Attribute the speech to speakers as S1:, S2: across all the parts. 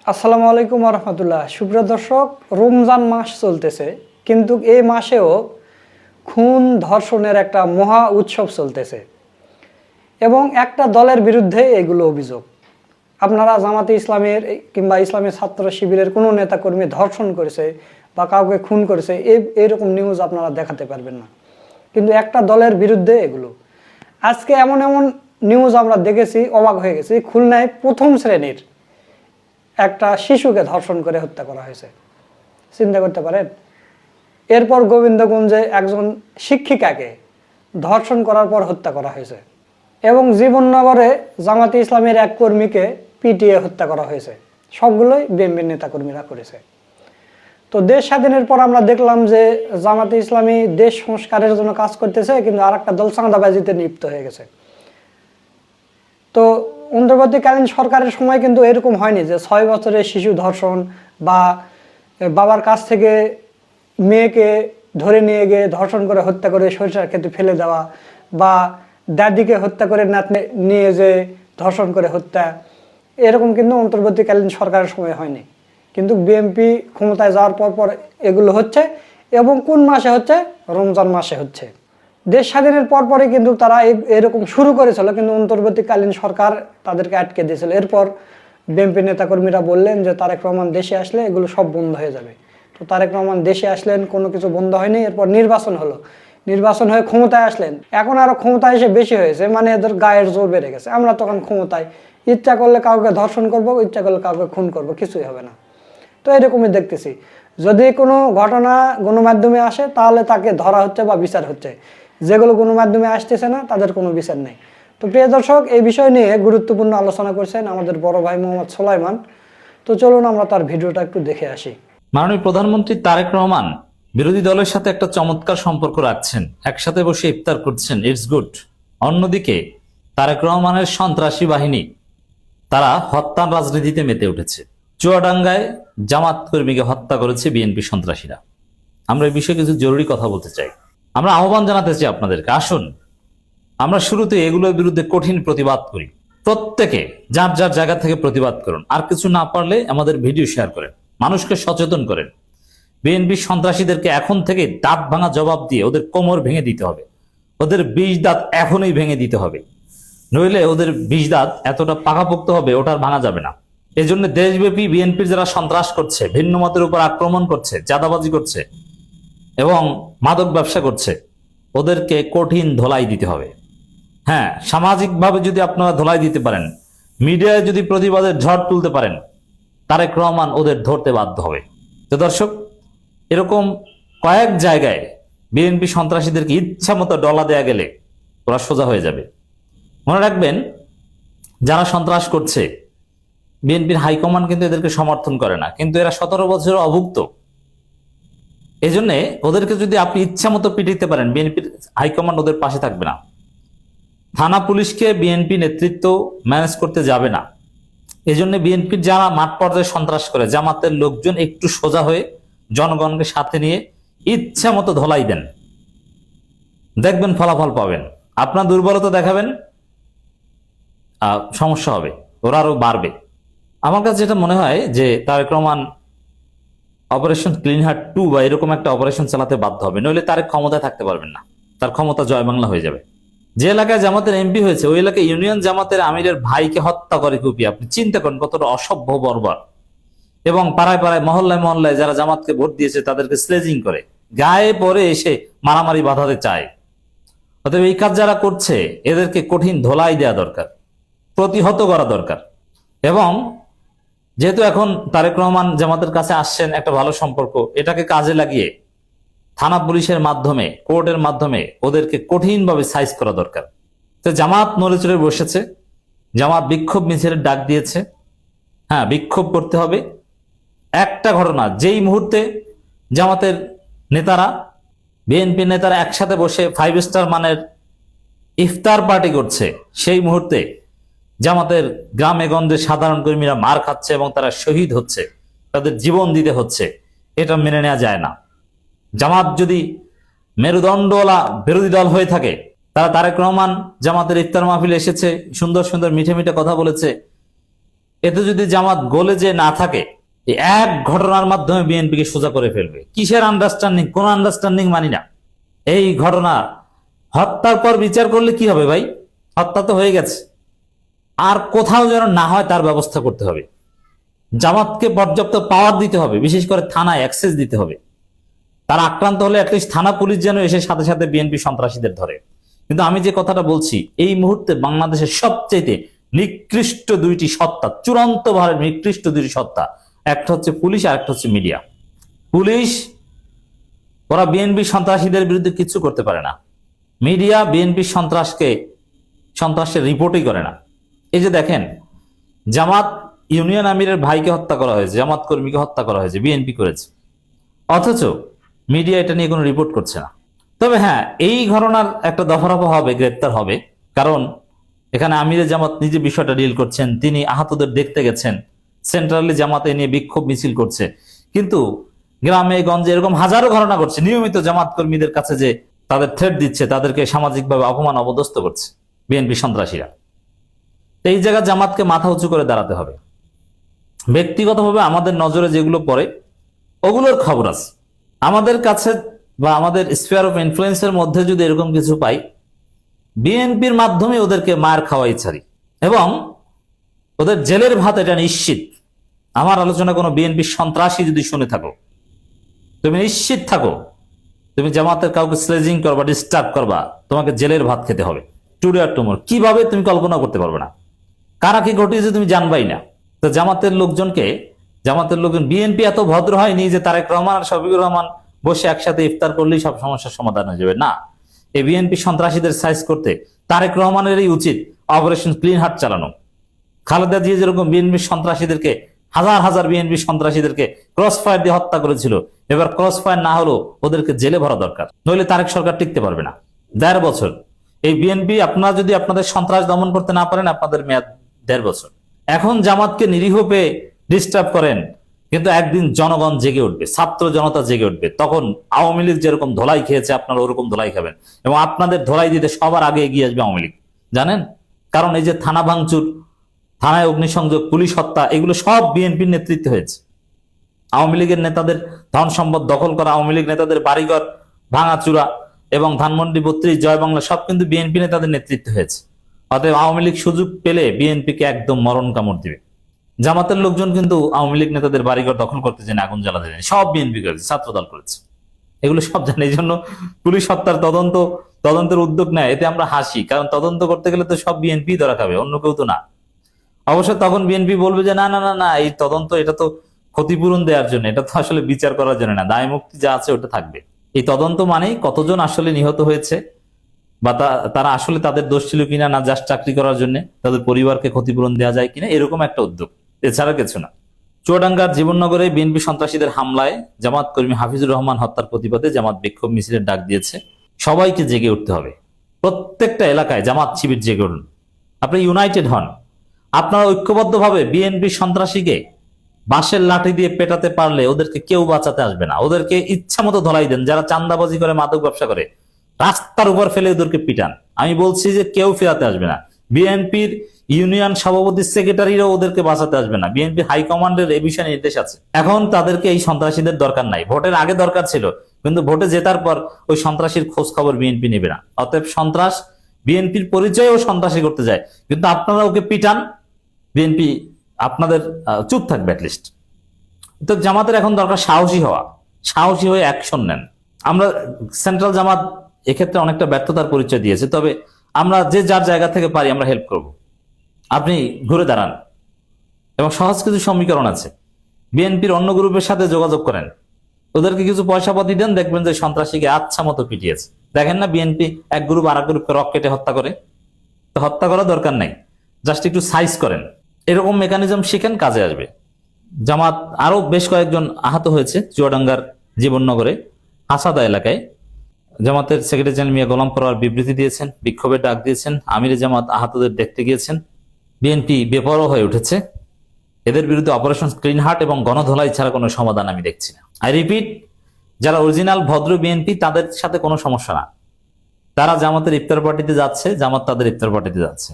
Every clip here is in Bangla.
S1: আসসালামু আলাইকুম রহমতুল্লাহ। সুপ্রিয় দর্শক, রমজান মাস চলতেছে, কিন্তু এই মাসেও খুন ধর্ষণের একটা মহা উৎসব চলতেছে এবং একটা দলের বিরুদ্ধে এগুলো অভিযোগ। আপনারা জামাতে ইসলামের কিংবা ইসলামী ছাত্র শিবিরের কোনো নেতাকর্মী ধর্ষণ করেছে বা কাউকে খুন করেছে এইরকম নিউজ আপনারা দেখাতে পারবেন না, কিন্তু একটা দলের বিরুদ্ধে এগুলো। আজকে এমন এমন নিউজ আমরা দেখেছি, অবাক হয়ে গেছি। খুলনায় প্রথম শ্রেণীর একটা শিশুকে ধর্ষণ করে হত্যা করা হয়েছে, চিন্তা করতে পারেন। এরপর গোবিন্দগঞ্জে একজন শিক্ষিকাকে ধর্ষণ করার পর হত্যা করা হয়েছে এবং জীবননগরে জামাতে ইসলামের এক কর্মীকে পিটিয়ে হত্যা করা হয়েছে। সবগুলোই বিএনপির নেতাকর্মীরা করেছে। তো দেশ স্বাধীনের পর আমরা দেখলাম যে জামাতে ইসলামী দেশ সংস্কারের জন্য কাজ করতেছে, কিন্তু আর একটা দল চাঁদাবাজিতে লিপ্ত হয়ে গেছে। তো অন্তর্বর্তীকালীন সরকারের সময় কিন্তু এরকম হয়নি যে 6 বছরের শিশু ধর্ষণ বা বাবার কাছ থেকে মেয়েকে ধরে নিয়ে গিয়ে ধর্ষণ করে হত্যা করে সরিষার ক্ষেত্রে ফেলে দেওয়া, বা দাদিকে হত্যা করে নাতনি নিয়ে যে ধর্ষণ করে হত্যা, এরকম কিন্তু অন্তর্বর্তীকালীন সরকারের সময় হয়নি। কিন্তু বিএনপি ক্ষমতায় যাওয়ার পর এগুলো হচ্ছে, এবং কোন মাসে হচ্ছে? রমজান মাসে হচ্ছে। দেশ স্বাধীনের পরই কিন্তু তারা এরকম শুরু করেছিল, কিন্তু অন্তর্বর্তীকালীন সরকার তাদেরকে আটকে দিয়েছিল। এরপর বিএনপি নেতাকর্মীরা বললেন যে তারেক রহমান দেশে আসলে এগুলো সব বন্ধ হয়ে যাবে। তো তারেক রহমান দেশে আসলেন, কোনো কিছু বন্ধ হয়নি। এরপর নির্বাচন হলো, নির্বাচন হয়ে ক্ষমতায় আসলেন। এখন আরো ক্ষমতায় এসে বেশি হয়েছে, মানে এদের গায়ের জোর বেড়ে গেছে। আমরা তখন ক্ষমতায়, ইচ্ছা করলে কাউকে ধর্ষণ করব, ইচ্ছা করলে কাউকে খুন করব, কিছুই হবে না। তো এরকমই দেখতেছি, যদি কোনো ঘটনা গণমাধ্যমে আসে তাহলে তাকে ধরা হচ্ছে বা বিচার হচ্ছে। যেগুলো গণমাধ্যমে আসতেছে না তাদের কোনো বিচার নেই। তো প্রিয় দর্শক, এই বিষয় নিয়ে গুরুত্বপূর্ণ আলোচনা করছেন আমাদের বড় ভাই মোহাম্মদ সোলাইমান। তো চলুন আমরা তার ভিডিওটা একটু দেখে আসি।
S2: মাননীয় প্রধানমন্ত্রী তারেক রহমান বিরোধী দলের সাথে একটা চমৎকার সম্পর্ক রাখছেন, একসাথে বসে ইফতার করছেন, ইটস গুড। অন্যদিকে তারেক রহমানের সন্ত্রাসী বাহিনী তারা হত্যার রাজনীতিতে মেতে উঠেছে। চুয়াডাঙ্গায় জামাত কর্মীকে হত্যা করেছে বিএনপি সন্ত্রাসীরা। আমরা এই বিষয়ে কিছু জরুরি কথা বলতে চাই। আমরা আহ্বান জানাতে চাই আপনাদেরকে, আসুন আমরা শুরুতে এগুলোর বিরুদ্ধে কঠিন প্রতিবাদ করি। প্রত্যেকে যার যার জায়গা থেকে প্রতিবাদ করুন, আর কিছু না পারলে আমাদের ভিডিও শেয়ার করেন, মানুষকে সচেতন করেন। বিএনপি সন্ত্রাসীদেরকে এখন থেকে দাঁত ভাঙা জবাব দিয়ে ওদের কোমর ভেঙে দিতে হবে, ওদের 20 দাঁত এখনই ভেঙে দিতে হবে, নইলে ওদের 20 দাঁত এতটা পাকাপোক্ত হবে ওটা আর ভাঙা যাবে না। এই জন্য দেশব্যাপী বিএনপির যারা সন্ত্রাস করছে, ভিন্ন মতের উপর আক্রমণ করছে, চাঁদাবাজি করছে এবং মাদক ব্যবসা করছে, ওদেরকে কঠিন ধোলাই দিতে হবে। হ্যাঁ, সামাজিকভাবে যদি আপনারা ধোলাই দিতে পারেন, মিডিয়ায় যদি প্রতিবাদের ঝড় তুলতে পারেন, তারেক রহমান ওদের ধরতে বাধ্য হবে। তো দর্শক, এরকম কয়েক জায়গায় বিএনপি সন্ত্রাসীদেরকে ইচ্ছা মতো ডলা দেয়া গেলে ওরা সোজা হয়ে যাবে। মনে রাখবেন, যারা সন্ত্রাস করছে বিএনপির হাইকমান্ড কিন্তু এদেরকে সমর্থন করে না, কিন্তু এরা 17 বছরের অভুক্ত। এই জন্য ওদেরকে যদি আপনি ইচ্ছা মতো পিটাইতে পারেন, বিএনপির হাইকমান্ড ওদের পাশে থাকবে না। থানা পুলিশকে বিএনপি নেতৃত্ব ম্যানেজ করতে যাবে না। এই জন্য বিএনপির যারা মাঠ পর্যায়ে সন্ত্রাস করে, জামাতের লোকজন একটু সোজা হয়ে জনগণকে সাথে নিয়ে ইচ্ছা মতো ধোলাই দেন, দেখবেন ফলাফল পাবেন। আপনার দুর্বলতা দেখাবেন, সমস্যা হবে, ওরা আরো বাড়বে। আমার কাছে যেটা মনে হয় যে Tarique Rahman operation clean heart 2 বা এরকম একটা অপারেশন চালাতে বাধ্য হবে, নইলে তারেক ক্ষমতায় থাকতে পারবেন না। তার ক্ষমতা জয় বাংলা হয়ে যাবে। যে এলাকায় জামাতের এমপি হয়েছে, ওই এলাকায় ইউনিয়ন জামাতের আমিরের ভাইকে হত্যা করে কুপিয়ে, আপনি চিন্তা করেন কতটা অসভ্য বর্বর। এবং পাড়ায় পাড়ায় মহল্লায় মহল্লায় যারা জামাতকে ভোট দিয়েছে তাদেরকে স্লেজিং করে, গায়ে পরে এসে মারামারি বাঁধাতে চায়। অতএব এই কাজ যারা করছে এদেরকে কঠিন ধোলাই দেওয়া দরকার, প্রতিহত করা দরকার। এবং যেহেতু এখন তারেক রহমান জামাতের কাছে আসছেন, একটা ভালো সম্পর্ক, এটাকে কাজে লাগিয়ে থানা পুলিশের মাধ্যমে, কোর্টের মাধ্যমে ওদেরকে কঠিনভাবে সাইজ করা দরকার। তো জামাত নড়ে চড়ে বসেছে, জামাত বিক্ষোভ মিছিলের ডাক দিয়েছে। হ্যাঁ, বিক্ষোভ করতে হবে। একটা ঘটনা, যেই মুহূর্তে জামাতের নেতারা, বিএনপি নেতারা একসাথে বসে 5 স্টার মানের ইফতার পার্টি করছে, সেই মুহূর্তে জামাতের গ্রামে গঞ্জে সাধারণ কর্মীরা মার খাচ্ছে এবং তারা শহীদ হচ্ছে, তাদের জীবন দিতে হচ্ছে, এটা মেনে নেওয়া যায় না। জামাত যদি মেরুদণ্ডওয়ালা বিরোধী দল হয়ে থাকে, তারা তারেক রহমান জামাতের ইফতার মাহফিলে এসেছে, সুন্দর সুন্দর মিঠে মিঠে কথা বলেছে, এতে যদি জামাত গলে যে না থাকে, এই এক ঘটনার মাধ্যমে বিএনপিকে সোজা করে ফেলবে। কিসের আন্ডারস্ট্যান্ডিং? কোন আন্ডারস্ট্যান্ডিং মানি না। এই ঘটনা হত্যার পর বিচার করলে কি হবে ভাই? হত্যা তো হয়ে গেছে, আর কোথাও যেন না হয় তার ব্যবস্থা করতে হবে। জামাতকে পর্যাপ্ত পাওয়ার দিতে হবে, বিশেষ করে থানায় অ্যাক্সেস দিতে হবে। তারা আক্রান্ত হলে অ্যাটলিস্ট থানা পুলিশ যেন এসে সাথে সাথে বিএনপি সন্ত্রাসীদের ধরে। কিন্তু আমি যে কথাটা বলছি, এই মুহূর্তে বাংলাদেশের সবচেয়ে নিকৃষ্ট দুইটি সত্তা, চূড়ান্ত ভাবে নিকৃষ্ট দুইটি সত্তা, একটা হচ্ছে পুলিশ আর একটা হচ্ছে মিডিয়া। পুলিশ ওরা বিএনপি সন্ত্রাসীদের বিরুদ্ধে কিছু করতে পারে না, মিডিয়া বিএনপি সন্ত্রাসের রিপোর্টই করে না। এই যে দেখেন, জামাত ইউনিয়ন আমিরের ভাইকে হত্যা করা হয়েছে, জামাত কর্মীকে হত্যা করা হয়েছে, বিএনপি করেছে, অথচ মিডিয়া এটা নিয়ে কোনো রিপোর্ট করছে না। তবে হ্যাঁ, এই ঘটনার একটা দফারফা হবে, গ্রেপ্তার হবে, কারণ এখানে আমিরে জামাত নিজে বিষয়টা ডিল করছেন, তিনি আহতদের দেখতে গেছেন, সেন্ট্রালি জামাতে নিয়ে বিক্ষোভ মিছিল করছে। কিন্তু গ্রামে গঞ্জে এরকম হাজারো ঘটনা ঘটছে, নিয়মিত জামাত কর্মীদের কাছে যে তাদের থ্রেট দিচ্ছে, তাদেরকে সামাজিকভাবে অপমান অপদস্থ করছে বিএনপি সন্ত্রাসীরা। এই জায়গায় জামাতকে মাথা উঁচু করে দাঁড়াতে হবে। ব্যক্তিগতভাবে আমাদের নজরে যেগুলো পড়ে ওগুলোর খবর আছে আমাদের কাছে, বা আমাদের স্ফিয়ার অফ ইনফ্লুয়েন্সের মধ্যে যদি এরকম কিছু পাই, বিএনপির মাধ্যমে ওদেরকে মার খাওয়াই ছাড়ি, এবং ওদের জেলের ভাত, এটা নিশ্চিত। আমার আলোচনা কোনো বিএনপি সন্ত্রাসী যদি শুনে থাকো, তুমি নিশ্চিত থাকো, তুমি জামাতের কাউকে স্লেজিং করবা, ডিস্টার্ব করবা, তোমাকে জেলের ভাত খেতে হবে টুডে আর টুমোর। কিভাবে তুমি কল্পনা করতে পারবে না, কারা কি ঘটিয়েছে তুমি জানবাই না। তো জামাতের লোকজন বিএনপি এত ভদ্র হয়নি যে তারেক রহমান আর শফিকুর রহমান বসে একসাথে ইফতার করলেই সব সমস্যার সমাধান হয়ে যাবে। না, এই বিএনপি সন্ত্রাসীদের সাইজ করতে তারেক রহমানেরই উচিত অপারেশন ক্লিন হার্ট চালানো। খালেদা জিয়া যেরকম বিএনপি সন্ত্রাসীদেরকে, হাজার হাজার বিএনপি সন্ত্রাসীদেরকে ক্রস ফায়ার দিয়ে হত্যা করেছিল, এবার ক্রস ফায়ার না হলেও ওদেরকে জেলে ভরা দরকার, নইলে তারেক সরকার টিকতে পারবে না। 1.5 বছর এই বিএনপি, আপনারা যদি আপনাদের সন্ত্রাস দমন করতে না পারেন, আপনাদের মেয়াদ 1.5 বছর। এখন জামাতকে নিরীহ পেয়ে ডিস্টার্ব করেন, কিন্তু একদিন জনগণ জেগে উঠবে, ছাত্র জনতা জেগে উঠবে, তখন আওয়ামী লীগ যেরকম ধোলাই খেয়েছে আপনারা ওরকম ধোলাই খাবেন, এবং আপনাদের ধোলাই দিতে সবার আগে এগিয়ে আসবে আওয়ামী লীগ। জানেন, কারণ এই যে থানা ভাঙচুর, থানায় অগ্নিসংযোগ, পুলিশ হত্যা, এগুলো সব বিএনপির নেতৃত্বে হয়েছে। আওয়ামী লীগের নেতাদের ধন সম্পদ দখল করা, আওয়ামী লীগ নেতাদের বাড়িঘর ভাঙাচুরা, এবং ধানমন্ডি 32, জয় বাংলা, সব কিন্তু বিএনপি নেতাদের নেতৃত্বে হয়েছে। অতএব আওয়ামী লীগ সুযোগ পেলে বিএনপিকে একদম মরণ কামড় দিবে। জামাতের লোকজন কিন্তু আওয়ামী লীগ নেতাদের বাড়িঘর দখল করতে জানে, আগুন জ্বালাতে জানে, সব বিএনপি করেছে, ছাত্র দল করেছে, এগুলো সব জানে। এই জন্য পুলিশ হত্যার তদন্তের উদ্যোগ নেয়, এতে আমরা হাসি, কারণ তদন্ত করতে গেলে তো সব বিএনপি ধরা খাবে, অন্য কেউ তো না। অবশ্য তখন বিএনপি বলবে যে না না না না, এই তদন্ত, এটা তো ক্ষতিপূরণ দেওয়ার জন্য, এটা তো আসলে বিচার করার জন্য না, দায় মুক্তি যা আছে ওটা থাকবে। এই তদন্ত মানেই কতজন আসলে নিহত হয়েছে, বা তারা আসলে তাদের দোষ ছিল কিনা, না জাস্ট চাকরি করার জন্য তাদের পরিবারকে ক্ষতিপূরণ দেওয়া যায় কিনা, এরকম একটা উদ্যোগ, এছাড়া কিছু না। চুয়াডাঙ্গার জীবননগরে বিএনপি সন্ত্রাসীদের হামলায় জামাত কর্মী হাফিজুর রহমান হত্যার প্রতিবাদে জামাত বিক্ষোভ মিছিলের ডাক দিয়েছে। সবাইকে জেগে উঠতে হবে, প্রত্যেকটা এলাকায় জামাত শিবির জেগে উঠুন, আপনি ইউনাইটেড হন। আপনারা ঐক্যবদ্ধভাবে বিএনপি সন্ত্রাসীকে বাঁশের লাঠি দিয়ে পেটাতে পারলে ওদেরকে কেউ বাঁচাতে আসবে না। ওদেরকে ইচ্ছা মতো ধরাই দেন, যারা চান্দাবাজি করে, মাদক ব্যবসা করে, রাস্তার উপর ফেলে ওদেরকে পিটান। আমি বলছি যে কেউ ফেরাতে আসবে না, বিএনপির ইউনিয়ন সভাপতি সেক্রেটারিরাও ওদেরকে বাঁচাতে আসবে না। বিএনপি হাইকমান্ডের এ বিষয়ে নির্দেশ আছে। এখন তাদেরকে এই সন্ত্রাসীদের দরকার নাই, ভোটের আগে দরকার ছিল, কিন্তু ভোটে জেতার পর ওই সন্ত্রাসীর খোঁজ খবর বিএনপি নেবে না। অতএব সন্ত্রাস, বিএনপির পরিচয়ও সন্ত্রাসী করতে যায়, কিন্তু আপনারা ওকে পিটান, বিএনপি আপনাদের চুপ থাকবে অ্যাটলিস্ট। তো জামাতের এখন দরকার সাহসী হওয়া, সাহসী হয়ে অ্যাকশন নেন। আমরা সেন্ট্রাল জামাত এক্ষেত্রে অনেকটা ব্যর্থতার পরিচয় দিয়েছে, তবে আমরা যে যার জায়গা থেকে পারি আমরা হেল্প করব। আপনি ঘুরে দাঁড়ান, এবং সহজ কিছু সমীকরণ আছে, বিএনপির অন্য গ্রুপের সাথে যোগাযোগ করেন, ওদেরকে কিছু পয়সা পাতি দেন, দেখবেন যে সন্ত্রাসীকে আচ্ছা মতো পিটিয়েছে। দেখেন না, বিএনপি এক গ্রুপ আর এক গ্রুপকে রক কেটে হত্যা করে, তো হত্যা করার দরকার নাই, জাস্ট একটু সাইজ করেন, এরকম মেকানিজম শিখেন, কাজে আসবে। জামাত আরো বেশ কয়েকজন আহত হয়েছে চুয়াডাঙ্গার জীবননগরে আসাদা এলাকায়। জামাতের সেক্রেটারি জেনারেল মিয়া গোলাম পরোয়ার বিবৃতি দিয়েছেন, বিক্ষোভের ডাক দিয়েছেন, আমিরে জামাত আহতদের দেখতে গিয়েছেন। বিএনপি বেপরোয়া হয়ে উঠেছে, এদের বিরুদ্ধে অপারেশন ক্লিন হার্ট এবং গণধোলাই ছাড়া কোনো সমাধান আমি দেখছি না। আই রিপিট, যারা অরিজিনাল ভদ্র বিএনপি তাদের সাথে কোনো সমস্যা না, তারা জামাতের ইফতার পার্টিতে যাচ্ছে, জামাত তাদের ইফতার পার্টিতে যাচ্ছে।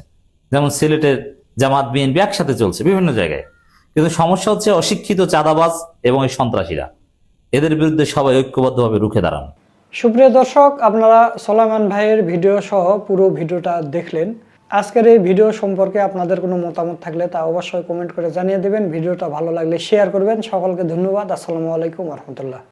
S2: যেমন সিলেটের জামাত বিএনপি একসাথে চলছে বিভিন্ন জায়গায়, কিন্তু সমস্যা হচ্ছে অশিক্ষিত চাঁদাবাজ এবং এই সন্ত্রাসীরা, এদের বিরুদ্ধে সবাই ঐক্যবদ্ধভাবে রুখে দাঁড়ান।
S1: সুপ্রিয় দর্শক, আপনারা সোলাইমান ভাইয়ের ভিডিও সহ পুরো ভিডিওটা দেখলেন। আজকের এই ভিডিও সম্পর্কে আপনাদের কোনো মতামত থাকলে তা অবশ্যই কমেন্ট করে জানিয়ে দেবেন। ভিডিওটা ভালো লাগলে শেয়ার করবেন। সকলকে ধন্যবাদ। আসসালামু আলাইকুম রহমতুল্লাহ।